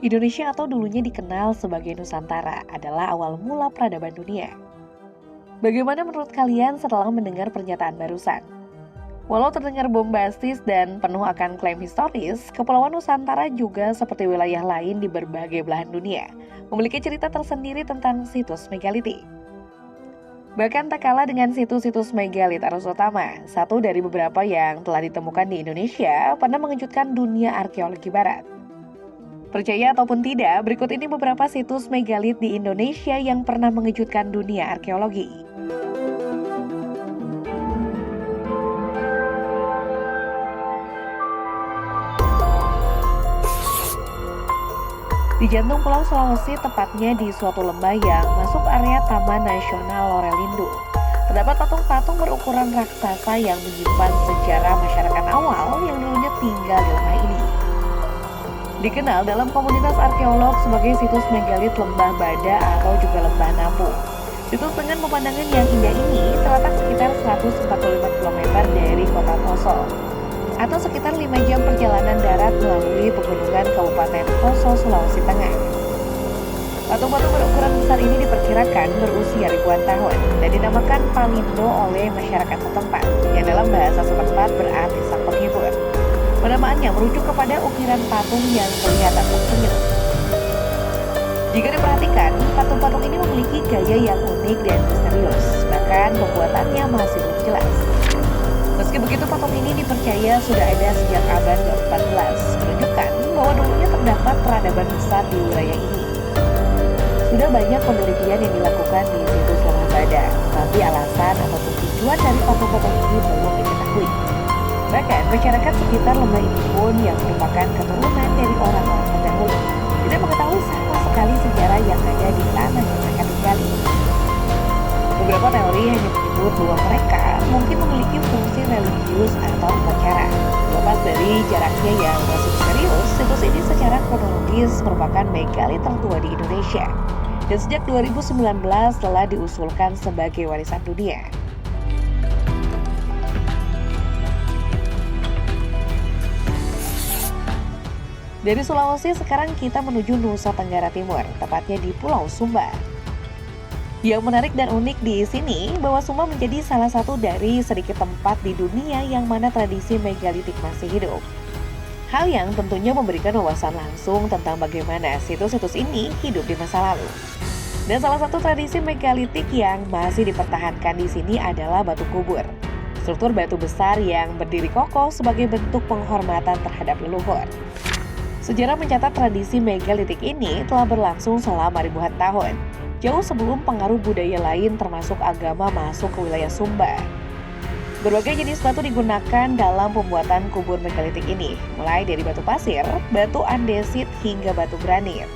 Indonesia atau dulunya dikenal sebagai Nusantara adalah awal mula peradaban dunia. Bagaimana menurut kalian setelah mendengar pernyataan barusan? Walau terdengar bombastis dan penuh akan klaim historis, Kepulauan Nusantara juga seperti wilayah lain di berbagai belahan dunia, memiliki cerita tersendiri tentang situs megalitik. Bahkan tak kalah dengan situs-situs megalit arus utama, satu dari beberapa yang telah ditemukan di Indonesia pernah mengejutkan dunia arkeologi barat. Percaya ataupun tidak, berikut ini beberapa situs megalit di Indonesia yang pernah mengejutkan dunia arkeologi. Di jantung Pulau Sulawesi, tepatnya di suatu lembah yang masuk area Taman Nasional Lorelindo, terdapat patung-patung berukuran raksasa yang menyimpan sejarah masyarakat awal yang dulunya tinggal di lembah ini. Dikenal dalam komunitas arkeolog sebagai situs megalit Lembah Bada atau juga Lembah Napu. Situs dengan pemandangan yang indah ini terletak sekitar 145 km dari kota Poso, atau sekitar 5 jam perjalanan darat melalui pegunungan Kabupaten Poso, Sulawesi Tengah. Patung-patung berukuran besar ini diperkirakan berusia ribuan tahun dan dinamakan Palindo oleh masyarakat setempat, yang dalam bahasa setempat berarti sang penghibur. Penamaannya merujuk kepada ukiran patung yang kelihatan tersenyum. Jika diperhatikan, patung-patung ini memiliki gaya yang unik dan misterius, bahkan pembuatannya masih belum jelas. Meski begitu, patung ini dipercaya sudah ada sejak abad ke-14, menunjukkan bahwa dulunya terdapat peradaban besar di wilayah ini. Sudah banyak penelitian yang dilakukan di situs Lembah Bada, tapi alasan ataupun tujuan dari patung-patung ini belum diketahui. Bahkan masyarakat sekitar lembah ini pun yang merupakan keturunan dari orang-orang terdahulu tidak mengetahui sama sekali sejarah yang ada di tanah yang mereka tinggali. Beberapa teori hanya menyebut bahwa mereka mungkin memiliki fungsi religius atau upacara. Lepas dari jaraknya yang masih misterius, situs ini secara kronologis merupakan megalit tertua di Indonesia dan sejak 2019 telah diusulkan sebagai warisan dunia. Dari Sulawesi, sekarang kita menuju Nusa Tenggara Timur, tepatnya di Pulau Sumba. Yang menarik dan unik di sini, bahwa Sumba menjadi salah satu dari sedikit tempat di dunia yang mana tradisi megalitik masih hidup. Hal yang tentunya memberikan wawasan langsung tentang bagaimana situs-situs ini hidup di masa lalu. Dan salah satu tradisi megalitik yang masih dipertahankan di sini adalah batu kubur. Struktur batu besar yang berdiri kokoh sebagai bentuk penghormatan terhadap leluhur. Sejarah mencatat tradisi megalitik ini telah berlangsung selama ribuan tahun, jauh sebelum pengaruh budaya lain termasuk agama masuk ke wilayah Sumba. Berbagai jenis batu digunakan dalam pembuatan kubur megalitik ini, mulai dari batu pasir, batu andesit, hingga batu granit.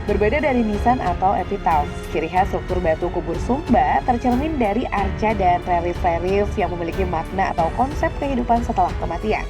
Berbeda dari nisan atau epitaph, ciri khas struktur batu kubur Sumba tercermin dari arca dan relief-relief yang memiliki makna atau konsep kehidupan setelah kematian.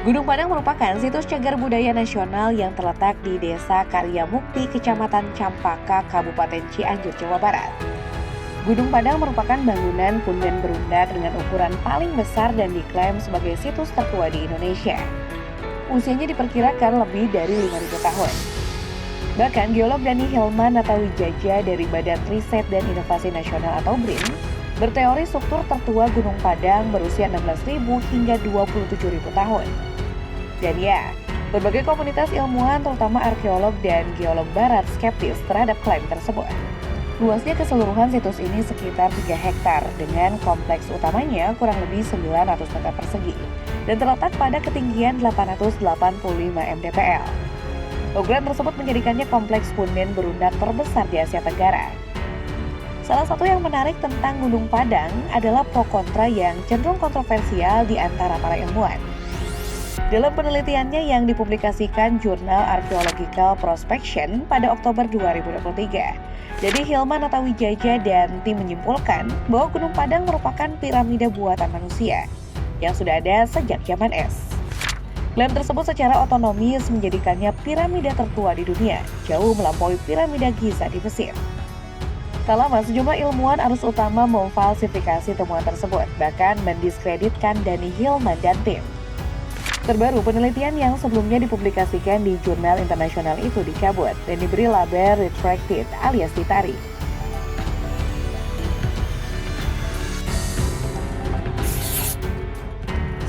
Gunung Padang merupakan situs cagar budaya nasional yang terletak di Desa Karya Mukti, Kecamatan Campaka, Kabupaten Cianjur, Jawa Barat. Gunung Padang merupakan bangunan punden berundak dengan ukuran paling besar dan diklaim sebagai situs tertua di Indonesia. Usianya diperkirakan lebih dari 5.000 tahun. Bahkan geolog Dani Hilman atau Wijaja dari Badan Riset dan Inovasi Nasional atau BRIN berteori struktur tertua Gunung Padang berusia 16.000 hingga 27.000 tahun. Dan ya, berbagai komunitas ilmuwan terutama arkeolog dan geolog barat skeptis terhadap klaim tersebut. Luasnya keseluruhan situs ini sekitar 3 hektar dengan kompleks utamanya kurang lebih 900 meter persegi dan terletak pada ketinggian 885 mdpl. Ukuran tersebut menjadikannya kompleks punden berundak terbesar di Asia Tenggara. Salah satu yang menarik tentang Gunung Padang adalah pro kontra yang cenderung kontroversial di antara para ilmuwan. Dalam penelitiannya yang dipublikasikan jurnal Archaeological Prospection pada Oktober 2023, Dani Hilman atau Wijaja dan tim menyimpulkan bahwa Gunung Padang merupakan piramida buatan manusia yang sudah ada sejak zaman es. Klaim tersebut secara otonomis menjadikannya piramida tertua di dunia, jauh melampaui piramida Giza di Mesir. Tak lama, sejumlah ilmuwan arus utama memfalsifikasi temuan tersebut, bahkan mendiskreditkan Danny Hillman dan tim. Terbaru, penelitian yang sebelumnya dipublikasikan di jurnal internasional itu dicabut dan diberi label retracted alias ditarik.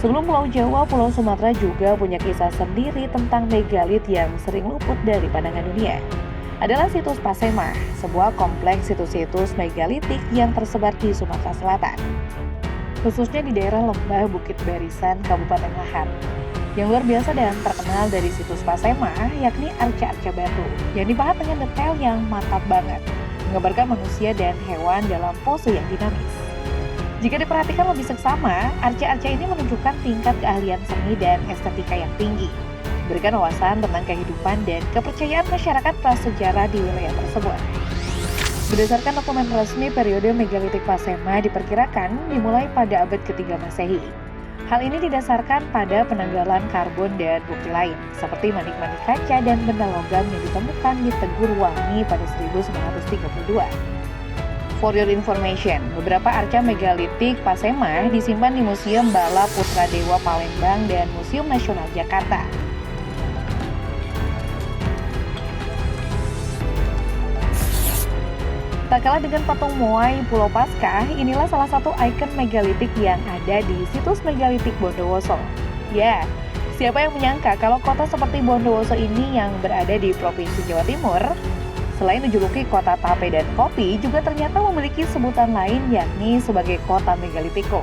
Sebelum Pulau Jawa, Pulau Sumatera juga punya kisah sendiri tentang megalit yang sering luput dari pandangan dunia. Adalah situs Pasemah, sebuah kompleks situs-situs megalitik yang tersebar di Sumatera Selatan, khususnya di daerah Lembah Bukit Barisan, Kabupaten Lahar. Yang luar biasa dan terkenal dari situs Pasemah yakni arca-arca batu yang dipahat dengan detail yang mantap banget, menggambarkan manusia dan hewan dalam pose yang dinamis. Jika diperhatikan lebih seksama, arca-arca ini menunjukkan tingkat keahlian seni dan estetika yang tinggi, memberikan wawasan tentang kehidupan dan kepercayaan masyarakat prasejarah di wilayah tersebut. Berdasarkan dokumen resmi, periode megalitik Pasemah diperkirakan dimulai pada abad ke-3 Masehi. Hal ini didasarkan pada penanggalan karbon dan bukti lain, seperti manik-manik kaca dan benda logam yang ditemukan di Tegur Wangi pada 1932. For your information, beberapa arca megalitik Pasemah disimpan di Museum Bala Putra Dewa Palembang dan Museum Nasional Jakarta. Tak kalah dengan patung Moai Pulau Paskah, inilah salah satu ikon megalitik yang ada di situs megalitik Bondowoso. Ya, siapa yang menyangka kalau kota seperti Bondowoso ini yang berada di Provinsi Jawa Timur, selain dijuluki kota tape dan kopi, juga ternyata memiliki sebutan lain yakni sebagai kota megalitikum.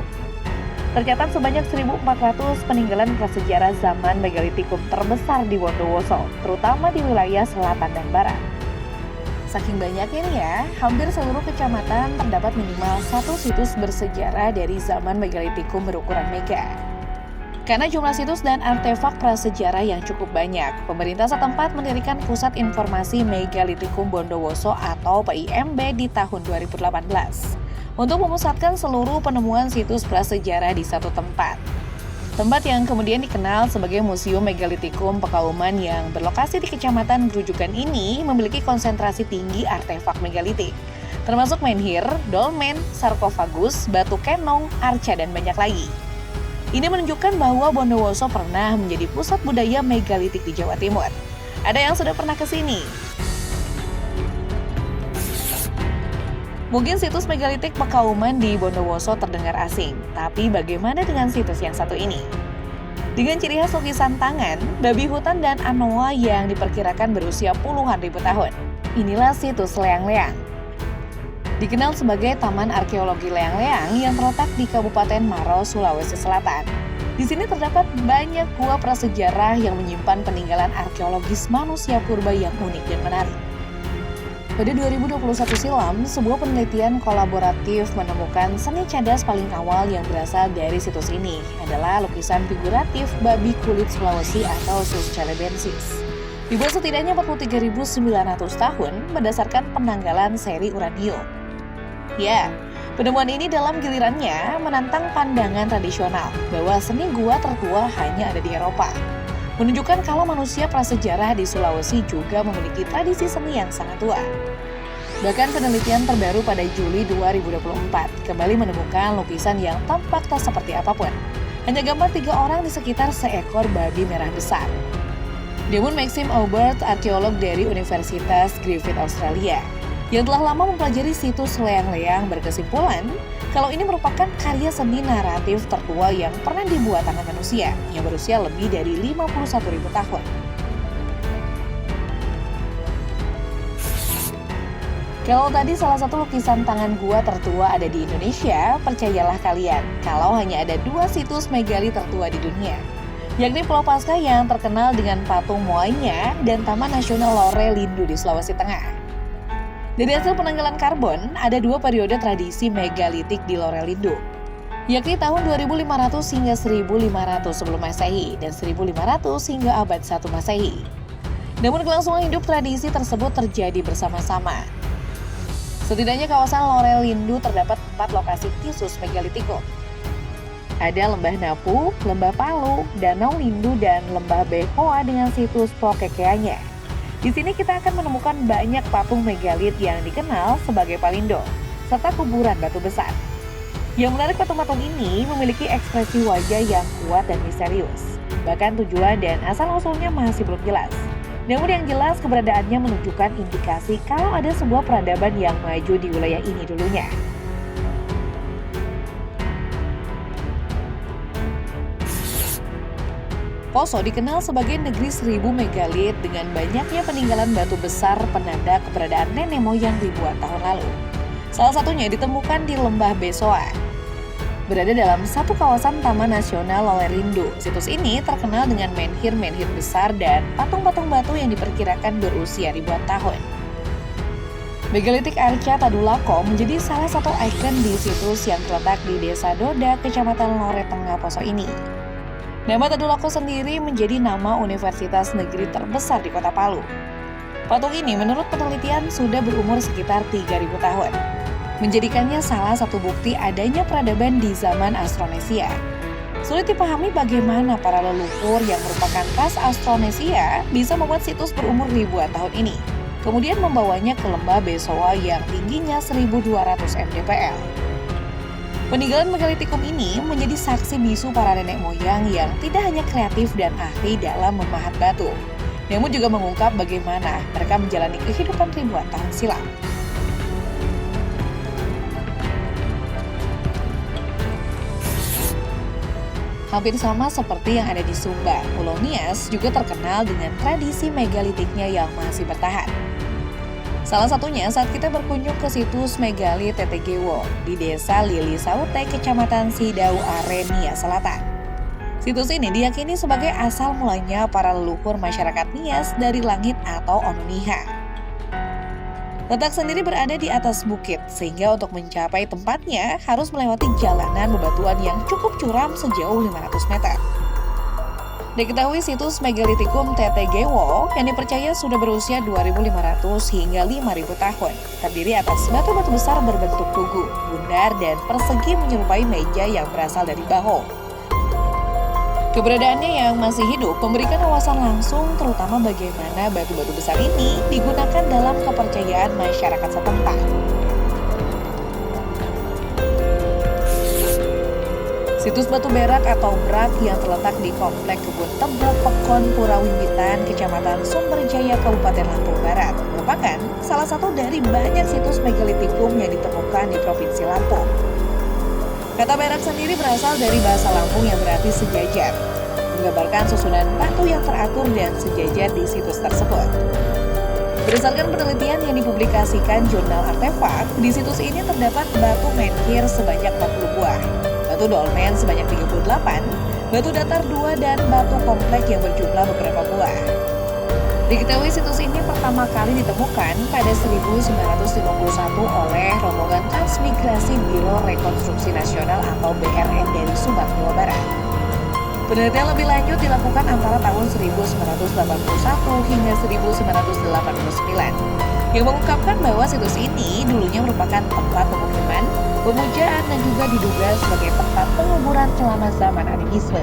Tercatat sebanyak 1.400 peninggalan prasejarah zaman megalitikum terbesar di Bondowoso, terutama di wilayah selatan dan barat. Saking banyaknya nih ya, hampir seluruh kecamatan terdapat minimal satu situs bersejarah dari zaman megalitikum berukuran mega. Karena jumlah situs dan artefak prasejarah yang cukup banyak, pemerintah setempat mendirikan Pusat Informasi Megalitikum Bondowoso atau PIMB di tahun 2018 untuk memusatkan seluruh penemuan situs prasejarah di satu tempat. Tempat yang kemudian dikenal sebagai Museum Megalitikum Pekauman yang berlokasi di Kecamatan Grujugan ini memiliki konsentrasi tinggi artefak megalitik, termasuk menhir, dolmen, sarkofagus, batu kenong, arca, dan banyak lagi. Ini menunjukkan bahwa Bondowoso pernah menjadi pusat budaya megalitik di Jawa Timur. Ada yang sudah pernah ke sini? Mungkin situs megalitik Pekauman di Bondowoso terdengar asing, tapi bagaimana dengan situs yang satu ini? Dengan ciri khas lukisan tangan, babi hutan dan anoa yang diperkirakan berusia puluhan ribu tahun. Inilah situs Leang-Leang. Dikenal sebagai Taman Arkeologi Leang-Leang yang terletak di Kabupaten Maros, Sulawesi Selatan. Di sini terdapat banyak gua prasejarah yang menyimpan peninggalan arkeologis manusia purba yang unik dan menarik. Pada 2021 silam, sebuah penelitian kolaboratif menemukan seni cadas paling awal yang berasal dari situs ini adalah lukisan figuratif babi kulit Sulawesi atau Sus Celebensis. Dibuat setidaknya 43.900 tahun berdasarkan penanggalan seri uranium. Ya, penemuan ini dalam gilirannya menantang pandangan tradisional bahwa seni gua tertua hanya ada di Eropa. Menunjukkan kalau manusia prasejarah di Sulawesi juga memiliki tradisi seni yang sangat tua. Bahkan penelitian terbaru pada Juli 2024 kembali menemukan lukisan yang tampak tak seperti apapun. Hanya gambar 3 orang di sekitar seekor babi merah besar. Namun Maxim Aubert, arkeolog dari Universitas Griffith Australia, yang telah lama mempelajari situs Leang-Leang, berkesimpulan kalau ini merupakan karya seni naratif tertua yang pernah dibuat tangan manusia yang berusia lebih dari 51.000 tahun. Kalau tadi salah satu lukisan tangan gua tertua ada di Indonesia, percayalah kalian kalau hanya ada 2 situs megali tertua di dunia, yakni Pulau Paskah yang terkenal dengan patung Moainya dan Taman Nasional Lore-Lindu di Sulawesi Tengah. Dari hasil penanggalan karbon, ada 2 periode tradisi megalitik di Lore-Lindu, yakni tahun 2500 hingga 1500 sebelum Masehi dan 1500 hingga abad 1 Masehi. Namun kelangsungan hidup tradisi tersebut terjadi bersama-sama. Setidaknya kawasan Lore-Lindu terdapat 4 lokasi situs megalitikum. Ada Lembah Napu, Lembah Palu, Danau Lindu, dan Lembah Behoa dengan situs Pokekeanya. Di sini kita akan menemukan banyak patung megalit yang dikenal sebagai Palindo, serta kuburan batu besar. Yang menarik, patung-patung ini memiliki ekspresi wajah yang kuat dan misterius. Bahkan tujuan dan asal-usulnya masih belum jelas. Namun yang jelas keberadaannya menunjukkan indikasi kalau ada sebuah peradaban yang maju di wilayah ini dulunya. Poso dikenal sebagai negeri 1000 megalit dengan banyaknya peninggalan batu besar penanda keberadaan nenek moyang ribuan tahun lalu. Salah satunya ditemukan di Lembah Besoa, berada dalam satu kawasan Taman Nasional Lolelindo. Situs ini terkenal dengan menhir-menhir besar dan patung-patung batu yang diperkirakan berusia ribuan tahun. Megalitik Arca Tadulako menjadi salah satu ikon di situs yang terletak di Desa Doda, Kecamatan Lore Tengah, Poso ini. Nama Tadulako sendiri menjadi nama universitas negeri terbesar di kota Palu. Patung ini menurut penelitian sudah berumur sekitar 3.000 tahun, menjadikannya salah satu bukti adanya peradaban di zaman Austronesia. Sulit dipahami bagaimana para leluhur yang merupakan ras Austronesia bisa membuat situs berumur ribuan tahun ini, kemudian membawanya ke Lembah Besoa yang tingginya 1.200 mdpl. Peninggalan megalitikum ini menjadi saksi bisu para nenek moyang yang tidak hanya kreatif dan ahli dalam memahat batu, namun juga mengungkap bagaimana mereka menjalani kehidupan ribuan tahun silam. Hampir sama seperti yang ada di Sumba, Pulau Nias juga terkenal dengan tradisi megalitiknya yang masih bertahan. Salah satunya saat kita berkunjung ke situs Megalit Tetegewo di Desa Lili Saute, Kecamatan Sidau Are, Nias Selatan. Situs ini diyakini sebagai asal mulanya para leluhur masyarakat Nias dari langit atau Onuniha. Letak sendiri berada di atas bukit, sehingga untuk mencapai tempatnya harus melewati jalanan bebatuan yang cukup curam sejauh 500 meter. Diketahui situs Megalitikum Tetegewo yang dipercaya sudah berusia 2.500 hingga 5.000 tahun, terdiri atas batu-batu besar berbentuk tugu, bundar, dan persegi menyerupai meja yang berasal dari Baho. Keberadaannya yang masih hidup memberikan wawasan langsung terutama bagaimana batu-batu besar ini digunakan dalam kepercayaan masyarakat setempat. Situs Batu Berak atau Brak yang terletak di Komplek Kebun Tebu Pekon Purawiwitan, Kecamatan Sumberjaya, Kabupaten Lampung Barat, merupakan salah satu dari banyak situs megalitikum yang ditemukan di Provinsi Lampung. Kata Berak sendiri berasal dari bahasa Lampung yang berarti sejajar, menggambarkan susunan batu yang teratur dan sejajar di situs tersebut. Berdasarkan penelitian yang dipublikasikan jurnal Artefak, di situs ini terdapat batu menhir sebanyak 40 buah, batu dolmen sebanyak 38, batu datar 2, dan batu komplek yang berjumlah beberapa buah. Diketahui situs ini pertama kali ditemukan pada 1951 oleh rombongan Transmigrasi Biro Rekonstruksi Nasional atau BRN dari Subang, Jawa Barat. Penelitian lebih lanjut dilakukan antara tahun 1981 hingga 1989 yang mengungkapkan bahwa situs ini dulunya merupakan tempat pemukiman, pemujaan, dan juga diduga sebagai tempat penguburan selama zaman animisme.